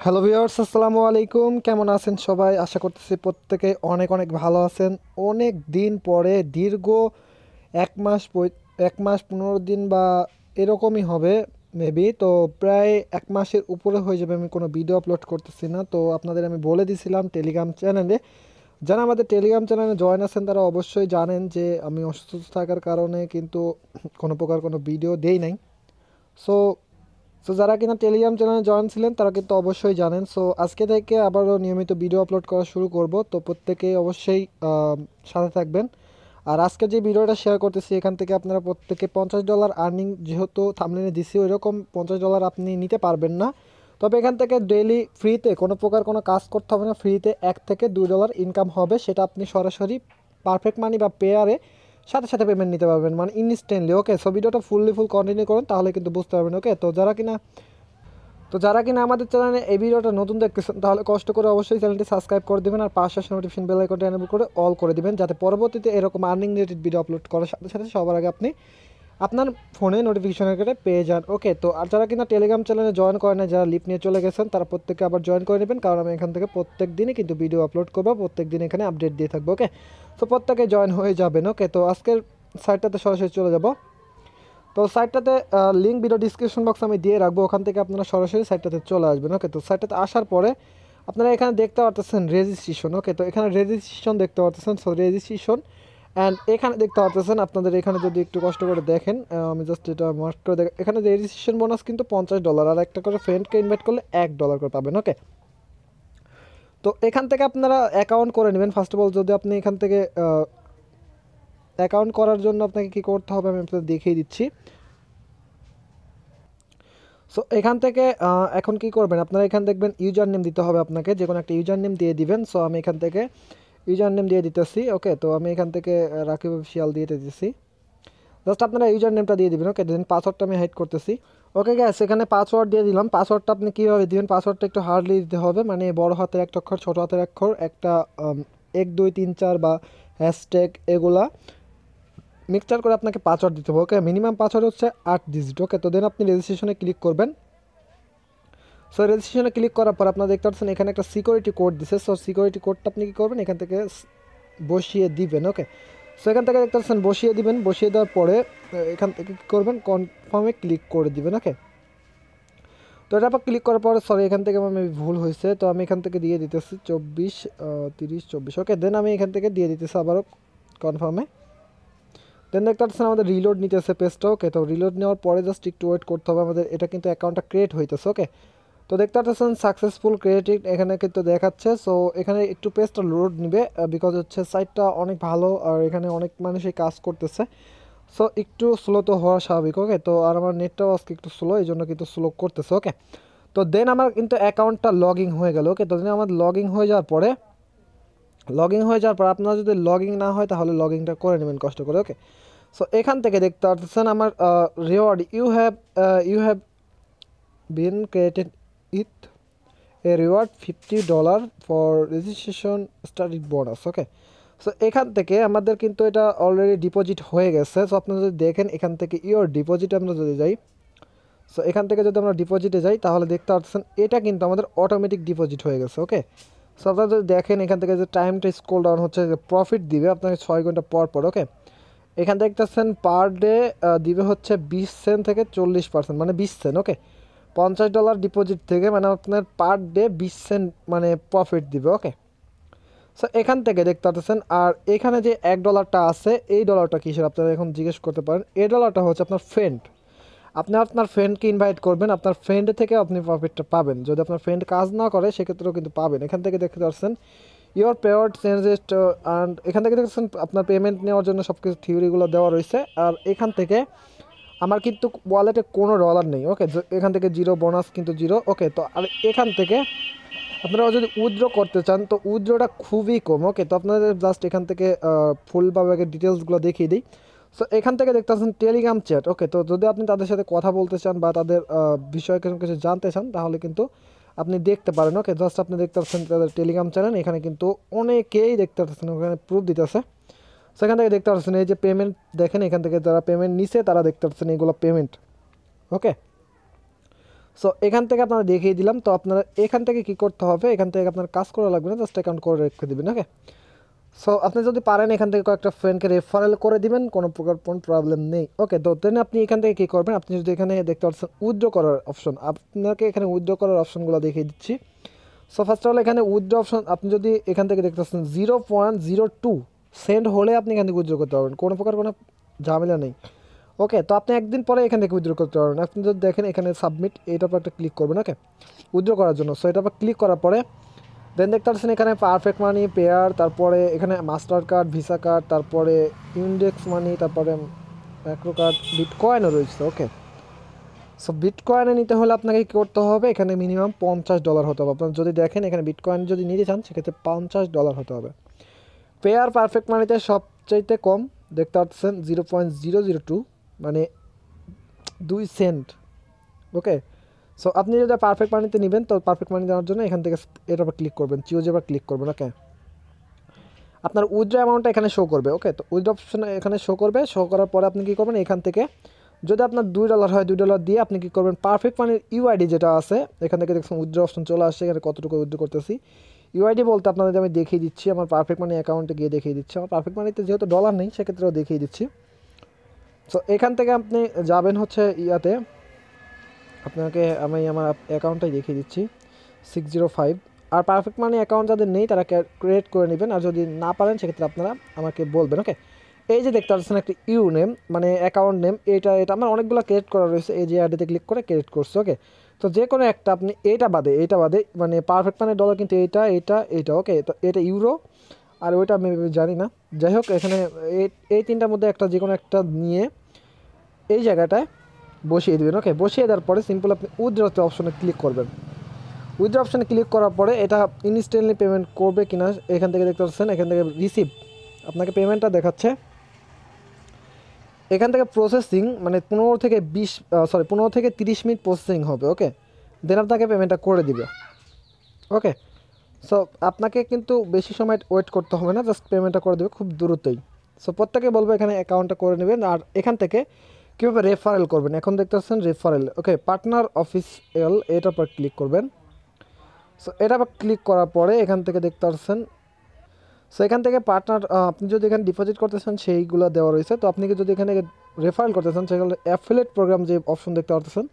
Hello viewers, আসসালামু আলাইকুম। কেমন আছেন সবাই? আশা করতেছি প্রত্যেকে অনেক অনেক ভালো আছেন। অনেক দিন পরে দীর্ঘ এক মাস 15 দিন বা এরকমই হবে মেবি। তো প্রায় এক মাসের উপরে হয়ে যাবে আমি কোনো ভিডিও আপলোড করতেছি না। তো আপনাদের আমি বলে দিছিলাম টেলিগ্রাম চ্যানেলে, যারা আমাদের টেলিগ্রাম চ্যানেলে জয়েন আছেন তারা অবশ্যই জানেন যে আমি অসুস্থ থাকার কারণে কিন্তু কোনো প্রকার কোনো ভিডিও দেই নাই। সো সো যারা কিনা টেলিগ্রাম চ্যানেলে জয়েন ছিলেন তারা কিন্তু অবশ্যই জানেন। সো আজকে থেকে আবারও নিয়মিত ভিডিও আপলোড করা শুরু করব। তো প্রত্যেকেই অবশ্যই সাথে থাকবেন। আর আজকে যে ভিডিওটা শেয়ার করতেছি এখান থেকে আপনারা প্রত্যেকে $50 আর্নিং, যেহেতু থাম্বনেলে দিছি ওইরকম $50 আপনি নিতে পারবেন না। তবে এখান থেকে ডেইলি ফ্রিতে কোনো প্রকার কোনো কাজ করতে হবে না, ফ্রিতে $1 থেকে $2 ইনকাম হবে। সেটা আপনি সরাসরি পারফেক্ট মানি বা পেয়ারে সাথে সাথে পেমেন্ট নিতে পারবেন, মানে ইনস্ট্যান্টলি। ওকে, সো ভিডিওটা ফুল কন্টিনিউ করুন, তাহলে কিন্তু বুঝতে পারবেন। ওকে, তো যারা কিনা আমাদের চ্যানেলে এই ভিডিওটা নতুন দেখতেছেন তাহলে কষ্ট করে অবশ্যই চ্যানেলটি সাবস্ক্রাইব করে দিবেন, আর পাশে আসা নোটিফিকেশন বেল আইকনটা এনেবল করে অল করে দিবেন, যাতে পরবর্তীতে এরকম আর্নিং রিলেটেড ভিডিও আপলোড করার সাথে সাথে সবার আগে আপনি আপনার ফোনে নোটিফিকেশনের করে পেয়ে যান। ওকে, তো আর যারা কিনা টেলিগ্রাম চ্যানেলে জয়েন করেন না, যারা লিপ নিয়ে চলে গেছেন, তারা প্রত্যেককে আবার জয়েন করে নেবেন, কারণ আমি এখান থেকে প্রত্যেক দিনই কিন্তু ভিডিও আপলোড করবো, প্রত্যেক দিন এখানে আপডেট দিয়ে থাকবো। ওকে, তো প্রত্যেকে জয়েন হয়ে যাবেন। ওকে, তো আজকের সাইটটাতে সরাসরি চলে যাব। তো সাইটটাতে লিঙ্ক ভিডিও ডিসক্রিপশন বক্স আমি দিয়ে রাখবো, ওখান থেকে আপনারা সরাসরি সাইটটাতে চলে আসবেন। ওকে, তো সাইটটাতে আসার পরে আপনারা এখানে দেখতে পারতেছেন রেজিস্ট্রেশন। ওকে, তো এখানে রেজিস্ট্রেশন দেখতে পারতেছেন। সো রেজিস্ট্রেশন অ্যান্ড এখানে দেখতে পারতেছেন আপনাদের এখানে যদি একটু কষ্ট করে দেখেন, আমি জাস্ট এটা মার্ক করে দেখ, এখানে রেজিস্ট্রেশন বোনাস কিন্তু $50, আর একটা করে ফ্রেন্ডকে ইনভাইট করলে $1 করে পাবেন। ওকে, তো এখান থেকে আপনারা অ্যাকাউন্ট করে নেবেন। ফার্স্ট অফ অল, যদি আপনি এখান থেকে অ্যাকাউন্ট করার জন্য আপনাকে কী করতে হবে আমি আপনাদের দেখিয়ে দিচ্ছি। সো এখান থেকে এখন কি করবেন, আপনারা এখান দেখবেন ইউজার নেম দিতে হবে আপনাকে, যে কোনো একটা ইউজার নেম দিয়ে দিবেন। সো আমি এখান থেকে ইউজার নেম দিয়ে দিতেছি। ওকে, তো আমি এখান থেকে রাকিব অফিসিয়াল দিয়ে দিতেছি। জাস্ট আপনারা ইউজার নেমটা দিয়ে দিবেন। ওকে, দেন পাসওয়ার্ডটা আমি হাইড করতেছি। ওকে গ্যাস, এখানে পাসওয়ার্ড দিয়ে দিলাম। পাসওয়ার্ডটা আপনি কীভাবে দিবেন, পাসওয়ার্ডটা একটু হার্ডলি দিতে হবে, মানে বড় হাতের একটা অক্ষর, ছোটো হাতের অক্ষর, একটা 1 2 3 4 বা হ্যাশট্যাগ এগুলা মিক্সচার করে আপনাকে পাসওয়ার্ড দিতে হবে। ওকে, মিনিমাম পাসওয়ার্ড হচ্ছে 8 ডিজিট। ওকে, তো দেন আপনি রেজিস্ট্রেশনে ক্লিক করবেন। সো রেজিস্ট্রেশনে ক্লিক করার পর আপনারা দেখতে পাচ্ছেন এখানে একটা সিকিউরিটি কোড দিছে। সো সিকিউরিটি কোডটা আপনি কী করবেন, এখান থেকে বসিয়ে দিবেন। ওকে, সো এখান থেকে দেখতে পাচ্ছেন বসিয়ে দিবেন। বসিয়ে দেওয়ার পরে এখান থেকে কী করবেন, কনফার্মে ক্লিক করে দিবেন। ওকে, তো এটা আবার ক্লিক করার পরে, সরি এখান থেকে আমার ভুল হয়েছে, তো আমি এখান থেকে দিয়ে দিতেছি 24 30 24। ওকে, দেন আমি এখান থেকে দিয়ে দিতেছি আবারও কনফার্মে। দেন দেখতে পাচ্ছেন আমাদের রিলোড নিতেছে পেজটা। ওকে, তো রিলোড নেওয়ার পরে জাস্ট একটু ওয়েট করতে হবে আমাদের, এটা কিন্তু অ্যাকাউন্টটা ক্রিয়েট হইতেছে। ওকে, তো দেখতে পাচ্ছেন সাকসেসফুল ক্রিয়েটিভ এখানে কিন্তু দেখাচ্ছে। সো এখানে একটু পেজটা লোড নিবে, বিকজ হচ্ছে সাইটটা অনেক ভালো আর এখানে অনেক মানুষই কাজ করতেছে। সো একটু স্লো তো হওয়া স্বাভাবিক। ওকে, তো আর আমার নেটটাও আজকে একটু স্লো, এই জন্য কিন্তু স্লো করতেছে। ওকে, তো দেন আমার কিন্তু অ্যাকাউন্টটা লগ ইন হয়ে গেল। ওকে, তো দেন আমার লগ ইন হয়ে যাওয়ার পরে আপনার যদি লগ ইন না হয় তাহলে লগ ইনটা করে নেবেন কষ্ট করে। ওকে, সো এখান থেকে দেখতে পাচ্ছেন আমার reward, you have been created with a reward $50 for registration study bonus. Okay, so এখান থেকে আমাদের কিন্তু এটা অলরেডি ডিপোজিট হয়ে গেছে। সো আপনারা যদি দেখেন এখান থেকে ইওর ডিপোজিট আমরা যদি যাই, সো এখান থেকে যদি আমরা ডিপোজিটে যাই তাহলে দেখতে পাচ্ছেন এটা কিন্তু আমাদের অটোমেটিক ডিপোজিট হয়ে গেছে। ওকে, সো আপনারা যদি দেখেন এখান থেকে যে টাইমটা স্ক্রল ডাউন হচ্ছে, যে প্রফিট দিবে আপনাকে 6 ঘন্টা পর পর। ওকে, এখান থেকে দেখতেছেন পার ডে দিবে হচ্ছে 20 সেন্ট থেকে 40%, মানে 20 সেন্ট। ওকে, $50 ডিপোজিট থেকে মানে আপনার পার ডে 20 সেন্ট মানে প্রফিট দিবে। ওকে, সো এখান থেকে দেখতে পাচ্ছেন, আর এখানে যে $1 আছে, এই ডলারটা কিসের আপনারা এখন জিজ্ঞেস করতে পারেন। এই ডলারটা হচ্ছে আপনার ফ্রেন্ড, আপনি আপনার ফ্রেন্ডকে ইনভাইট করবেন, আপনার ফ্রেন্ড থেকে আপনি প্রফিটটা পাবেন। যদি আপনার ফ্রেন্ড কাজ না করে সেক্ষেত্রেও কিন্তু পাবেন। এখান থেকে দেখতে পাচ্ছেন ইওর পেওয়ার্ড চেঞ্জেস অ্যান্ড এখান থেকে দেখছেন আপনার পেমেন্ট নেওয়ার জন্য সব কিছু থিওরিগুলো দেওয়া রয়েছে। আর এখান থেকে আমার কিন্তু ওয়ালেটে কোনো ডলার নেই। ওকে, এখান থেকে জিরো বোনাস কিন্তু জিরো। ওকে, তো আর এখান থেকে আপনারা যদি উইথড্র করতে চান তো উইথড্রটা খুবই কম। ওকে, তো আপনাদের জাস্ট এখান থেকে ফুলভাবে ডিটেলসগুলো দেখিয়ে দিই। সো এখান থেকে দেখতে পাচ্ছেন টেলিগ্রাম চ্যাট। ওকে, তো যদি আপনি তাদের সাথে কথা বলতে চান বা তাদের বিষয়ে কিছু কিছু জানতে চান তাহলে কিন্তু আপনি দেখতে পারেন। ওকে, জাস্ট আপনি দেখতে পাচ্ছেন তাদের টেলিগ্রাম চ্যানেল, এখানে কিন্তু অনেকেই দেখতে পাচ্ছেন, ওখানে প্রুফ দিতেছে। সেখান থেকে দেখতে পাচ্ছেন এই যে পেমেন্ট দেখেন, এখান থেকে যারা পেমেন্ট নিছে তারা দেখতে পাচ্ছেন এইগুলো পেমেন্ট। ওকে, সো এখান থেকে আপনারা দেখিয়ে দিলাম। তো আপনারা এখান থেকে কী করতে হবে, এখান থেকে আপনার কাজ করা লাগবে না, জাস্ট অ্যাকাউন্ট করে রেখে দেবেন। ওকে, সো আপনি যদি পারেন এখান থেকে কয়েকটা ফ্রেন্ডকে রেফারেল করে দিবেন, কোনো প্রকার কোনো প্রবলেম নেই। ওকে, তো দেন আপনি এখান থেকে কী করবেন, আপনি যদি এখানে দেখতে পাচ্ছেন উইথড্র করার অপশন, আপনাকে এখানে উইথড্র করার অপশনগুলো দেখিয়ে দিচ্ছি। সো ফার্স্ট অফ অল এখানে উইথড্র অপশন, আপনি যদি এখান থেকে দেখতে পাচ্ছেন 0.02 সেন্ট হলে আপনি এখান থেকে উইথড্র করতে পারবেন, কোনো প্রকার কোনো ঝামেলা নেই। ওকে, তো আপনি একদিন পরে এখান থেকে উইথড্র করতে পারবেন। আপনি যদি দেখেন এখানে সাবমিট, এটার উপর একটা ক্লিক করবেন। ওকে, উইথড্র করার জন্য। সো এটার উপর ক্লিক করার পরে দেন দেখতে পাচ্ছেন এখানে পারফেক্ট মানি, পেয়ার, তারপরে এখানে মাস্টার কার্ড, ভিসা কার্ড, তারপরে ইন্ডেক্স মানি, তারপরে ম্যাক্রো কার্ড, বিটকয়েনও রয়েছে। ওকে, সো বিটকয়েনে নিতে হলে আপনাকে কী করতে হবে, এখানে মিনিমাম $50 হতে হবে। আপনার যদি দেখেন এখানে বিটকয়েন যদি নিতে চান সেক্ষেত্রে $50 হতে হবে। পেয়ার পারফেক্ট মানিতে সবচাইতে কম দেখতে পাচ্ছেন 0.002, মানে 2 সেন্ট। ওকে, সো আপনি যদি পারফেক্ট মানিতে নেবেন তো পারফেক্ট মানি দেওয়ার জন্য এখান থেকে এটার উপর ক্লিক করবেন, চিউজের উপর ক্লিক করবেন। ওকে, আপনার উইথড্র অ্যামাউন্টটা এখানে শো করবে। ওকে, তো উইথড্র অপশন এখানে শো করবে। শো করার পরে আপনি কী করবেন, এখান থেকে যদি আপনার $2 হয় $2 দিয়ে আপনি কী করবেন, পারফেক্ট মানির ইউআইডি যেটা আছে এখান থেকে দেখছেন উইথড্র অপশন চলে আসছে, এখানে কতটুকু উইথড্র করতেছি। ইউআইডি বলতে আপনাদের আমি দেখিয়ে দিচ্ছি, আমার পারফেক্ট মানি অ্যাকাউন্টে গিয়ে দেখিয়ে দিচ্ছি। আমার পারফেক্ট মানিতে যেহেতু ডলার নেই সেক্ষেত্রেও দেখিয়ে দিচ্ছি। সো এখান থেকে আপনি যাবেন হচ্ছে ইয়াতে, আপনাকে আমি আমার অ্যাকাউন্টটাই দেখিয়ে দিচ্ছি 605। আর পারফেক্ট মানি অ্যাকাউন্ট যাদের নেই তারা ক্রিয়েট করে নেবেন, আর যদি না পারেন সেক্ষেত্রে আপনারা আমাকে বলবেন। ওকে, এই যে দেখতে পাচ্ছেন একটা ইউ নেম মানে অ্যাকাউন্ট নেম, এটা আমার অনেকগুলো ক্রিয়েট করা রয়েছে, এই যে অ্যাডেতে ক্লিক করে ক্রিয়েট করছে। ওকে, তো যে কোনো একটা আপনি এইটা বাদে মানে পারফেক্ট মানি ডলার কিন্তু এইটা। ওকে, তো এটা ইউরো আর ওইটা আমি জানি না, যাই হোক এখানে এই তিনটার মধ্যে একটা যে কোনো একটা নিয়ে এই জায়গাটায় বসিয়ে দেবেন। ওকে, বসিয়ে দেওয়ার পরে সিম্পল আপনি উইথড্র অপশনে ক্লিক করবেন। উইথড্র অপশনে ক্লিক করার পরে এটা ইনস্ট্যান্টলি পেমেন্ট করবে কিনা এখান থেকে দেখতে পাচ্ছেন, এখান থেকে রিসিভ আপনাকে পেমেন্টটা দেখাচ্ছে। এখান থেকে প্রসেসিং মানে 15 থেকে 30 মিনিট প্রসেসিং হবে। ওকে, দেন আপনাকে পেমেন্টটা করে দিবে। ওকে, সো আপনাকে কিন্তু বেশি সময় ওয়েট করতে হবে না, জাস্ট পেমেন্টটা করে দেবে খুব দ্রুতই। সো প্রত্যেকে বলবো এখানে অ্যাকাউন্টটা করে নেবেন। আর এখান থেকে কীভাবে রেফারেল করবেন, এখন দেখতে পাচ্ছেন রেফারেল। ওকে, পার্টনার অফিসিয়াল এটার পর ক্লিক করবেন। সো এটা ক্লিক করার পরে এখান থেকে দেখতে পাচ্ছেন, সো এখান থেকে পার্টনার আপনি যদি এখানে ডিপোজিট করতে চান সেইগুলো দেওয়া রয়েছে। তো আপনি যদি এখানে রেফারেল করতে চান সেগুলো অ্যাফিলিয়েট প্রোগ্রাম যে অপশন দেখতে পাচ্ছেন,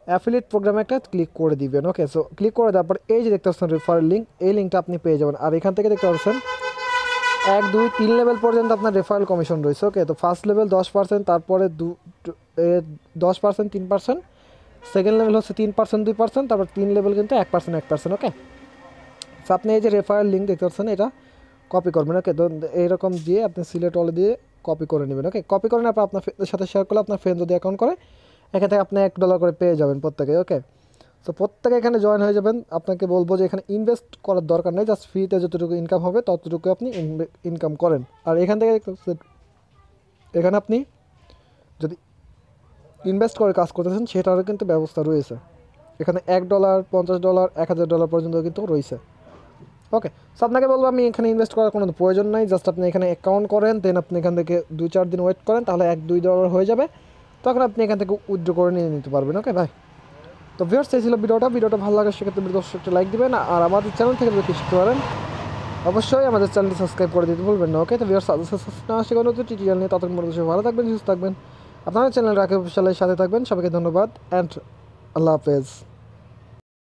অ্যাফিলিয়েট প্রোগ্রামে একটা ক্লিক করে দিবেন। ওকে, সো ক্লিক করে দেওয়ার পর এই যে দেখতে পাচ্ছেন রেফারেল লিঙ্ক, এই লিঙ্কটা আপনি পেয়ে যাবেন। আর এখান থেকে দেখতে পাচ্ছেন 1, 2, 3 লেভেল পর্যন্ত আপনার রেফারেল কমিশন রয়েছে। ওকে, তো ফার্স্ট লেভেল 10%, তারপরে 10% 3%, সেকেন্ড লেভেল হচ্ছে 3% 2%, তারপর 3 লেভেল কিন্তু 1% 1%। ওকে, সো আপনি এই যে রেফারেল লিঙ্ক দেখতে পাচ্ছেন এটা কপি করবেন। ওকে, তো এইরকম দিয়ে আপনি সিলেক্ট অলে দিয়ে কপি করে নেবেন। ওকে, কপি করে নেওয়ার পর আপনার ফ্রেন্ডের সাথে শেয়ার করলে আপনার ফ্রেন্ড যদি অ্যাকাউন্ট করে এখান থেকে আপনি $1 করে পেয়ে যাবেন প্রত্যেকে। ওকে, সো প্রত্যেকে এখানে জয়েন হয়ে যাবেন। আপনাকে বলবো যে এখানে ইনভেস্ট করার দরকার নেই, জাস্ট ফ্রিতে যতটুকু ইনকাম হবে ততটুকু আপনি ইনকাম করেন। আর এখান থেকে এখানে আপনি যদি ইনভেস্ট করে কাজ করতেছেন সেটারও কিন্তু ব্যবস্থা রয়েছে। এখানে $1, $50, $1000 পর্যন্ত কিন্তু রয়েছে। ওকে, সো আপনাকে বলবো আমি এখানে ইনভেস্ট করার কোনো প্রয়োজন নাই, জাস্ট আপনি এখানে অ্যাকাউন্ট করেন, দেন আপনি এখান থেকে 2-4 দিন ওয়েট করেন, তাহলে $1-2 হয়ে যাবে, তখন আপনি এখান থেকে উইথড্র করে নিয়ে নিতে পারবেন। ওকে ভাই, তো ভিউয়ার্স এই ছিল ভিডিওটা ভালো লাগে সেক্ষেত্রে ভিডিওটা একটা লাইক দিবেন, আর আমাদের চ্যানেল থেকে যদি শিখতে পারেন অবশ্যই আমাদের চ্যানেলটি সাবস্ক্রাইব করে দিতে ভুলবেন না। ওকে, তো ভিউয়ার্স আসছে কোনো টিউটোরিয়াল নিয়ে, ততক্ষণ মধ্যে ভালো থাকবেন, সুস্থ থাকবেন, আপনার চ্যানেল রাকিব অফিশিয়ালের সাথে থাকবেন। সবাইকে ধন্যবাদ অ্যান্ড আল্লাহ হাফেজ।